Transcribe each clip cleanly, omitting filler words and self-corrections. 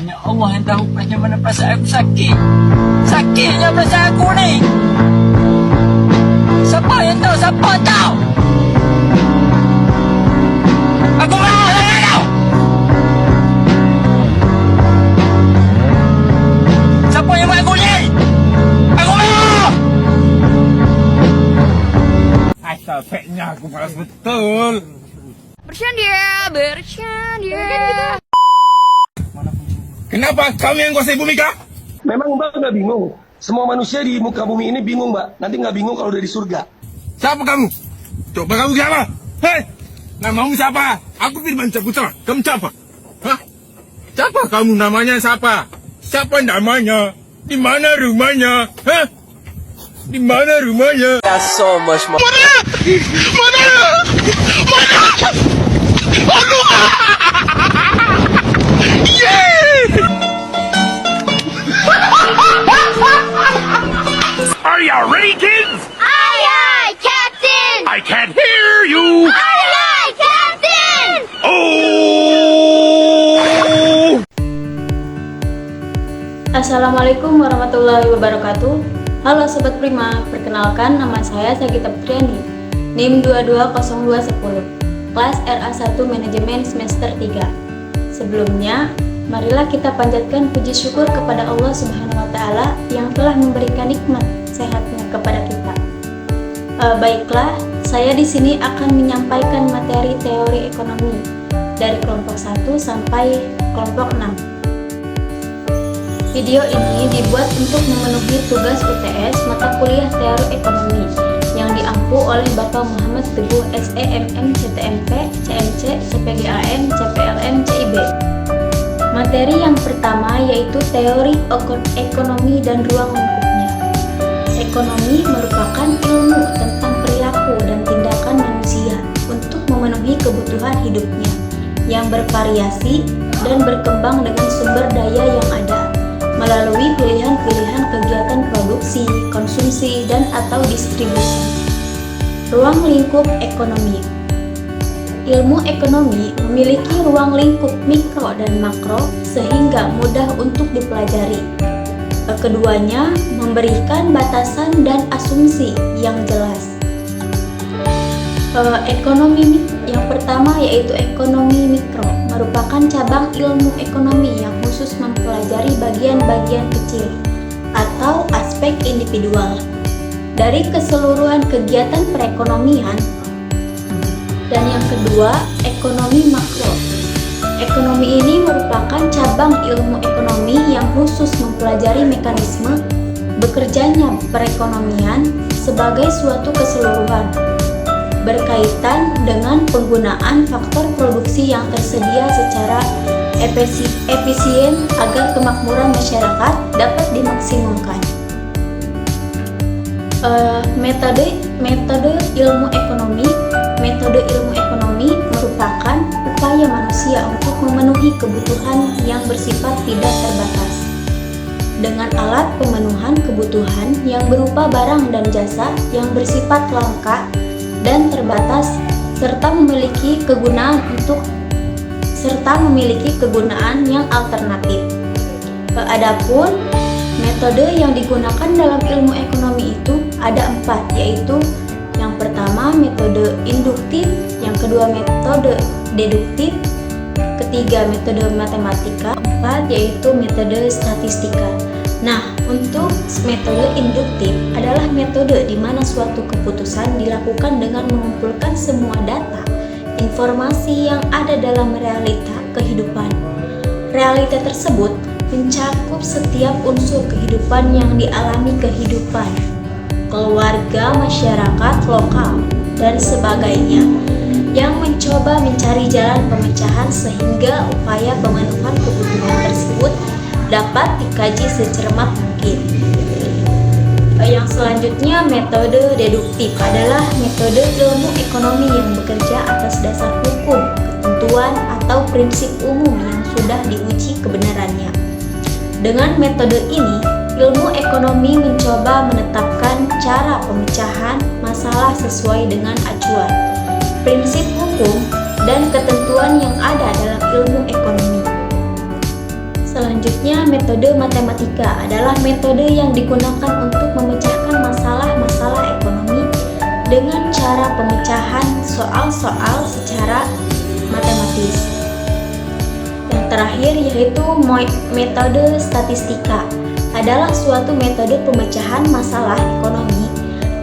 Hanya Allah yang tahu bagaimana perasaan aku sakit. Sakitnya perasaan aku ni. Siapa yang tahu? Siapa tahu? Aku mahu dengan kau. Siapa yang buat aku ni? Aku mahu. Asal fake-nya aku malas betul. Bercanda. Kenapa kami yang kuasai bumi kah? Memang Mbak nggak bingung? Semua manusia di muka bumi ini bingung Mbak. Nanti nggak bingung kalau udah di surga. Siapa kamu? Coba kamu siapa? Hei, namamu siapa? Aku Firman Saputra. Kamu siapa? Hah? Siapa kamu namanya siapa? Siapa namanya? Di mana rumahnya? Hah? Di mana rumahnya? That's so much more. Are you ready, kids? Aye, Captain! I can't hear you. Aye, Captain! Oh! Assalamualaikum warahmatullahi wabarakatuh. Halo Sobat Prima, perkenalkan nama saya Sagita Putriani, NIM 220210, kelas RA1 Manajemen semester 3. Sebelumnya, marilah kita panjatkan puji syukur kepada Allah Subhanahu wa Ta'ala yang telah memberikan nikmat sehatnya kepada kita. Baiklah, saya di sini akan menyampaikan materi teori ekonomi dari kelompok 1 sampai kelompok 6. Video ini dibuat untuk memenuhi tugas UTS mata kuliah teori ekonomi yang diampu oleh Bapak Muhammad Teguh SEMM CTMP, CMC, CPGAN, CPLN, CIB. Materi yang pertama yaitu teori ekonomi dan ruang lingkupnya. Ekonomi merupakan ilmu tentang perilaku dan tindakan manusia untuk memenuhi kebutuhan hidupnya yang bervariasi dan berkembang dengan sumber daya yang ada melalui pilihan-pilihan kegiatan produksi, konsumsi, dan atau distribusi. Ruang lingkup ekonomi. Ilmu ekonomi memiliki ruang lingkup mikro dan makro sehingga mudah untuk dipelajari. Keduanya memberikan batasan dan asumsi yang jelas. Ekonomi yang pertama yaitu ekonomi mikro merupakan cabang ilmu ekonomi yang khusus mempelajari bagian-bagian kecil atau aspek individual dari keseluruhan kegiatan perekonomian. Dan yang kedua, ekonomi makro. Ekonomi ini merupakan cabang ilmu ekonomi yang khusus mempelajari mekanisme bekerjanya perekonomian sebagai suatu keseluruhan, berkaitan dengan penggunaan faktor produksi yang tersedia secara efisien agar kemakmuran masyarakat dapat dimaksimumkan. Metode ilmu ekonomi. Metode ilmu ekonomi merupakan upaya manusia untuk memenuhi kebutuhan yang bersifat tidak terbatas dengan alat pemenuhan kebutuhan yang berupa barang dan jasa yang bersifat langka dan terbatas serta memiliki kegunaan yang alternatif. Adapun metode yang digunakan dalam ilmu ekonomi itu ada 4, yaitu yang pertama metode induktif, yang kedua metode deduktif, ketiga metode matematika, 4 yaitu metode statistika. Nah, untuk metode induktif adalah metode di mana suatu keputusan dilakukan dengan mengumpulkan semua data, informasi yang ada dalam realita kehidupan. Realita tersebut mencakup setiap unsur kehidupan yang dialami kehidupan, keluarga, masyarakat, lokal, dan sebagainya, yang mencoba mencari jalan pemecahan sehingga upaya pemenuhan kebutuhan tersebut dapat dikaji secermat mungkin. Yang selanjutnya, metode deduktif adalah metode ilmu ekonomi yang bekerja atas dasar hukum, ketentuan, atau prinsip umum yang sudah diuji kebenarannya. Dengan metode ini, ilmu ekonomi mencoba menetapkan cara pemecahan masalah sesuai dengan acuan, prinsip hukum, dan ketentuan yang ada dalam ilmu ekonomi. Selanjutnya, metode matematika adalah metode yang digunakan untuk memecahkan masalah-masalah ekonomi dengan cara pemecahan soal-soal secara matematis. Yang terakhir yaitu metode statistika, adalah suatu metode pemecahan masalah ekonomi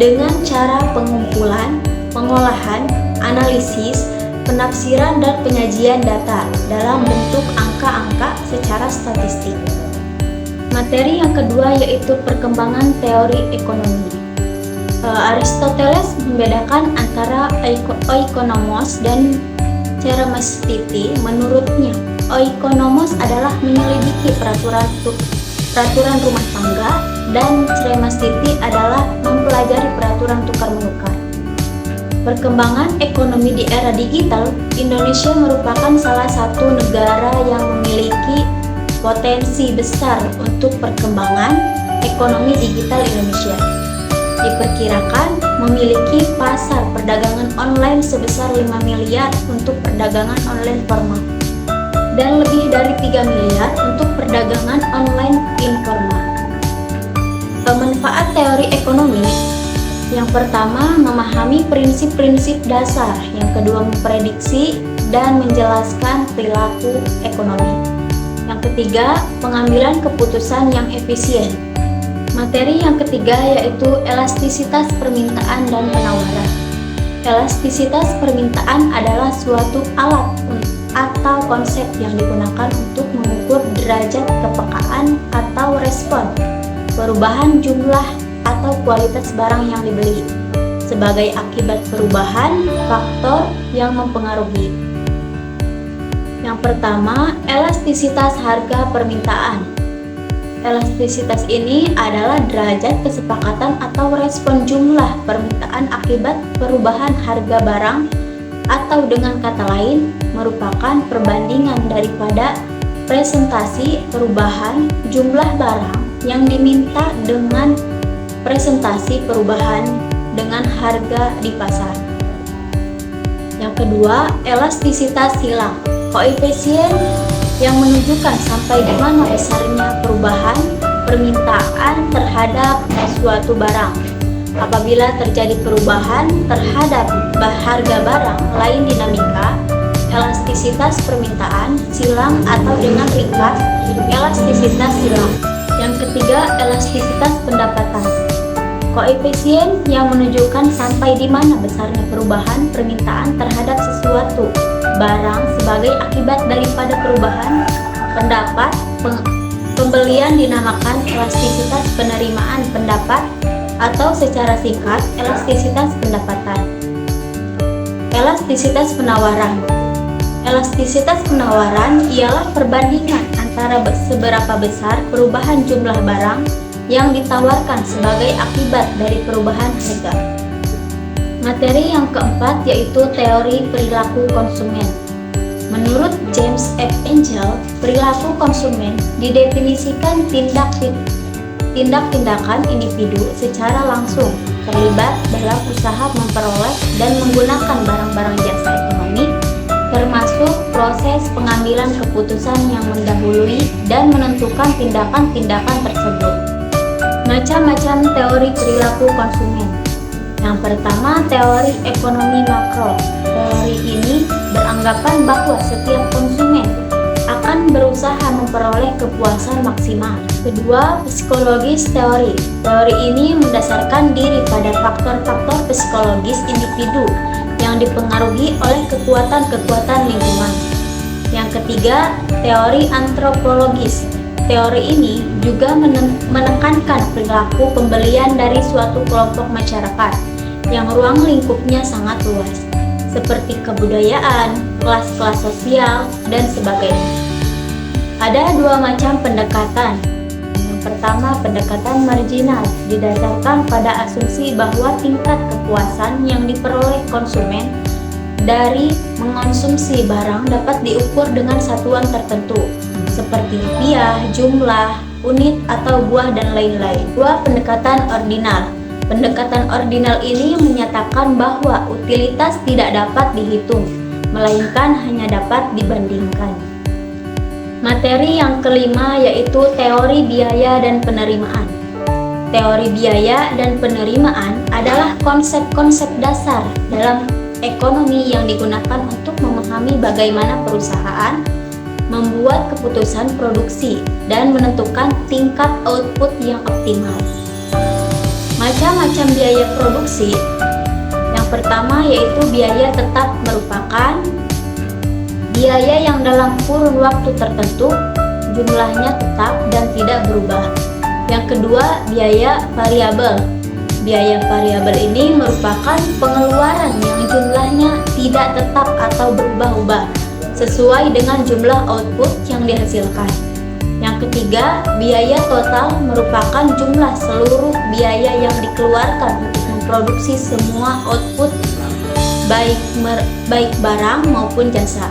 dengan cara pengumpulan, pengolahan, analisis, penafsiran, dan penyajian data dalam bentuk angka-angka secara statistik. Materi yang kedua yaitu perkembangan teori ekonomi. Aristoteles membedakan antara oikonomos dan cermestiti. Menurutnya, oikonomos adalah menyelidiki peraturan rumah tangga dan cermestiti adalah mempelajari peraturan tukar-menukar. Perkembangan ekonomi di era digital, Indonesia merupakan salah satu negara yang memiliki potensi besar untuk perkembangan ekonomi digital Indonesia. Diperkirakan memiliki pasar perdagangan online sebesar 5 miliar untuk perdagangan online formal dan lebih dari 3 miliar untuk perdagangan online informal. Manfaat teori ekonomi: yang pertama, memahami prinsip-prinsip dasar. Yang kedua, memprediksi dan menjelaskan perilaku ekonomi. Yang ketiga, pengambilan keputusan yang efisien. Materi yang ketiga yaitu elastisitas permintaan dan penawaran. Elastisitas permintaan adalah suatu alat atau konsep yang digunakan untuk mengukur derajat kepekaan atau respon perubahan jumlah atau kualitas barang yang dibeli sebagai akibat perubahan faktor yang mempengaruhi. Yang pertama, elastisitas harga permintaan. Elastisitas ini adalah derajat kesepakatan atau respon jumlah permintaan akibat perubahan harga barang, atau dengan kata lain merupakan perbandingan daripada presentasi perubahan jumlah barang yang diminta dengan presentasi perubahan dengan harga di pasar. Yang kedua, elastisitas silang, koefisien yang menunjukkan sampai di mana besarnya perubahan permintaan terhadap suatu barang. Apabila terjadi perubahan terhadap harga barang lain dinamika, elastisitas permintaan silang atau dengan ringkas, elastisitas silang. Yang ketiga, elastisitas pendapatan, koefisien yang menunjukkan sampai di mana besarnya perubahan permintaan terhadap sesuatu barang sebagai akibat daripada perubahan pendapat pembelian dinamakan elastisitas penerimaan pendapat atau secara singkat elastisitas pendapatan. Elastisitas penawaran. Elastisitas penawaran ialah perbandingan antara seberapa besar perubahan jumlah barang yang ditawarkan sebagai akibat dari perubahan harga. Materi yang keempat yaitu teori perilaku konsumen. Menurut James F. Angel, perilaku konsumen didefinisikan tindak-tindakan individu secara langsung terlibat dalam usaha memperoleh dan menggunakan barang-barang jasa ekonomi, termasuk proses pengambilan keputusan yang mendahului dan menentukan tindakan-tindakan tersebut. Macam-macam teori perilaku konsumen. Yang pertama, teori ekonomi makro. Teori ini beranggapan bahwa setiap konsumen akan berusaha memperoleh kepuasan maksimal. Kedua, psikologis teori. Teori ini mendasarkan diri pada faktor-faktor psikologis individu yang dipengaruhi oleh kekuatan-kekuatan lingkungan. Yang ketiga, teori antropologis. Teori ini juga menekankan perilaku pembelian dari suatu kelompok masyarakat yang ruang lingkupnya sangat luas, seperti kebudayaan, kelas-kelas sosial, dan sebagainya. Ada dua macam pendekatan. Yang pertama, pendekatan marginal, didasarkan pada asumsi bahwa tingkat kepuasan yang diperoleh konsumen dari mengonsumsi barang dapat diukur dengan satuan tertentu, seperti rupiah, jumlah, unit, atau buah, dan lain-lain. Dua, pendekatan ordinal. Pendekatan ordinal ini menyatakan bahwa utilitas tidak dapat dihitung, melainkan hanya dapat dibandingkan. Materi yang kelima yaitu teori biaya dan penerimaan. Teori biaya dan penerimaan adalah konsep-konsep dasar dalam ekonomi yang digunakan untuk memahami bagaimana perusahaan membuat keputusan produksi dan menentukan tingkat output yang optimal. Macam-macam biaya produksi. Yang pertama yaitu biaya tetap, merupakan biaya yang dalam kurun waktu tertentu jumlahnya tetap dan tidak berubah. Yang kedua, biaya variabel. Biaya variabel ini merupakan pengeluaran yang jumlahnya tidak tetap atau berubah-ubah sesuai dengan jumlah output yang dihasilkan. Yang ketiga, biaya total merupakan jumlah seluruh biaya yang dikeluarkan untuk memproduksi semua output baik barang maupun jasa.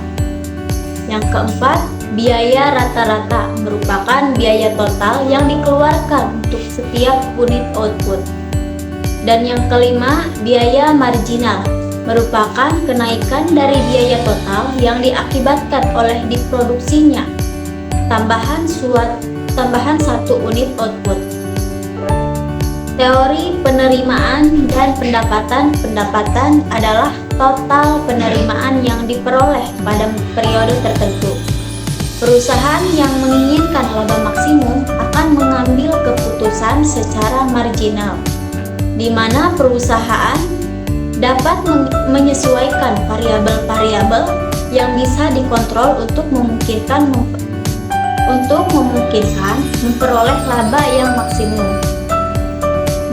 Yang keempat, biaya rata-rata merupakan biaya total yang dikeluarkan untuk setiap unit output. Dan yang kelima, biaya marginal merupakan kenaikan dari biaya total yang diakibatkan oleh diproduksinya tambahan satu unit output. Teori penerimaan dan pendapatan adalah total penerimaan yang diperoleh pada periode tertentu. Perusahaan yang menginginkan laba maksimum akan mengambil keputusan secara marginal, di mana perusahaan dapat menyesuaikan variabel-variabel yang bisa dikontrol untuk memungkinkan memperoleh laba yang maksimum.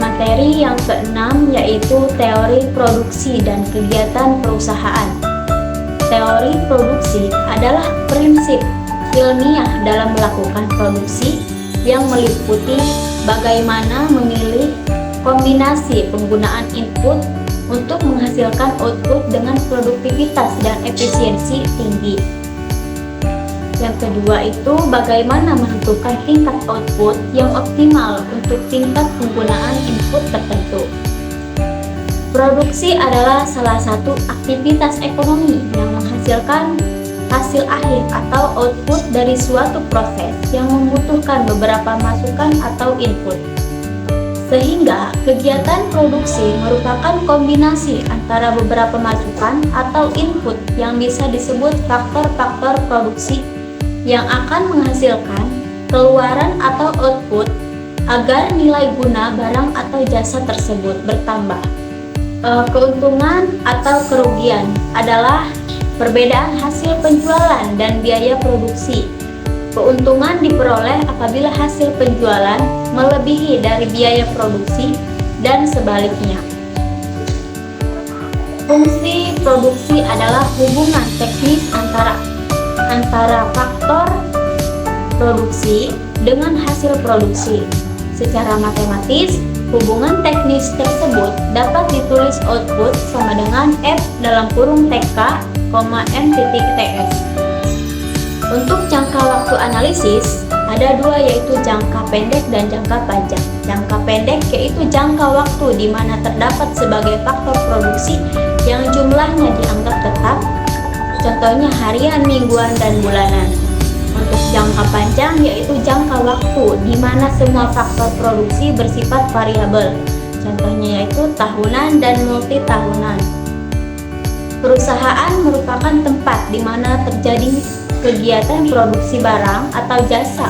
Materi yang keenam yaitu teori produksi dan kegiatan perusahaan. Teori produksi adalah prinsip ilmiah dalam melakukan produksi yang meliputi bagaimana memilih kombinasi penggunaan input untuk menghasilkan output dengan produktivitas dan efisiensi tinggi. Yang kedua itu bagaimana menentukan tingkat output yang optimal untuk tingkat penggunaan input tertentu. Produksi adalah salah satu aktivitas ekonomi yang menghasilkan hasil akhir atau output dari suatu proses yang membutuhkan beberapa masukan atau input. Sehingga kegiatan produksi merupakan kombinasi antara beberapa masukan atau input yang bisa disebut faktor-faktor produksi yang akan menghasilkan keluaran atau output agar nilai guna barang atau jasa tersebut bertambah. Keuntungan atau kerugian adalah perbedaan hasil penjualan dan biaya produksi. Keuntungan diperoleh apabila hasil penjualan melebihi dari biaya produksi dan sebaliknya. Fungsi produksi adalah hubungan teknis antara faktor produksi dengan hasil produksi. Secara matematis, hubungan teknis tersebut dapat ditulis output sama dengan F dalam kurung TK, M.TS. Untuk jangka waktu analisis, ada dua yaitu jangka pendek dan jangka panjang. Jangka pendek yaitu jangka waktu di mana terdapat sebagai faktor produksi yang jumlahnya dianggap tetap, contohnya harian, mingguan, dan bulanan. Untuk jangka panjang yaitu jangka waktu di mana semua faktor produksi bersifat variabel, contohnya yaitu tahunan dan multi tahunan. Perusahaan merupakan tempat di mana terjadi kegiatan produksi barang atau jasa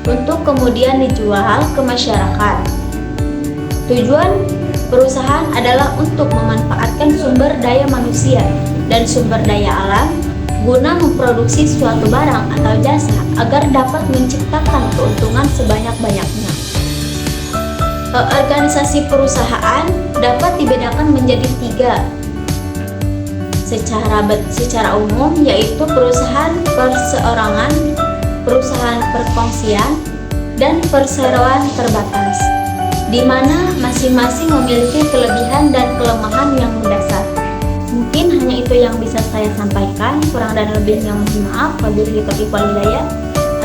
untuk kemudian dijual ke masyarakat. Tujuan perusahaan adalah untuk memanfaatkan sumber daya manusia dan sumber daya alam guna memproduksi suatu barang atau jasa agar dapat menciptakan keuntungan sebanyak-banyaknya. Organisasi perusahaan dapat dibedakan menjadi tiga secara umum, yaitu perusahaan perseorangan, perusahaan perkongsian, dan perseroan terbatas, di mana masing-masing memiliki kelebihan dan kelemahan yang mendasar. Mungkin hanya itu yang bisa saya sampaikan, kurang dan lebihnya mohon maaf. Wabillahi taufiq wal hidayah.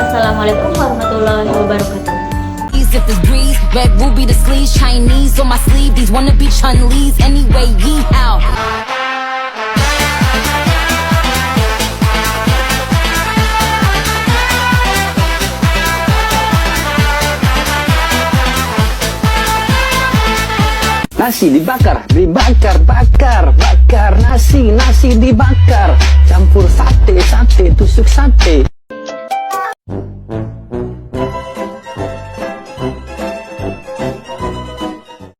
Assalamualaikum warahmatullahi wabarakatuh. If it's breeze, red ruby the sleeves, Chinese on my sleeve, these wanna be Chun-Li's anyway, yee out. nasi dibakar, bakar nasi dibakar, campur sate, tusuk sate.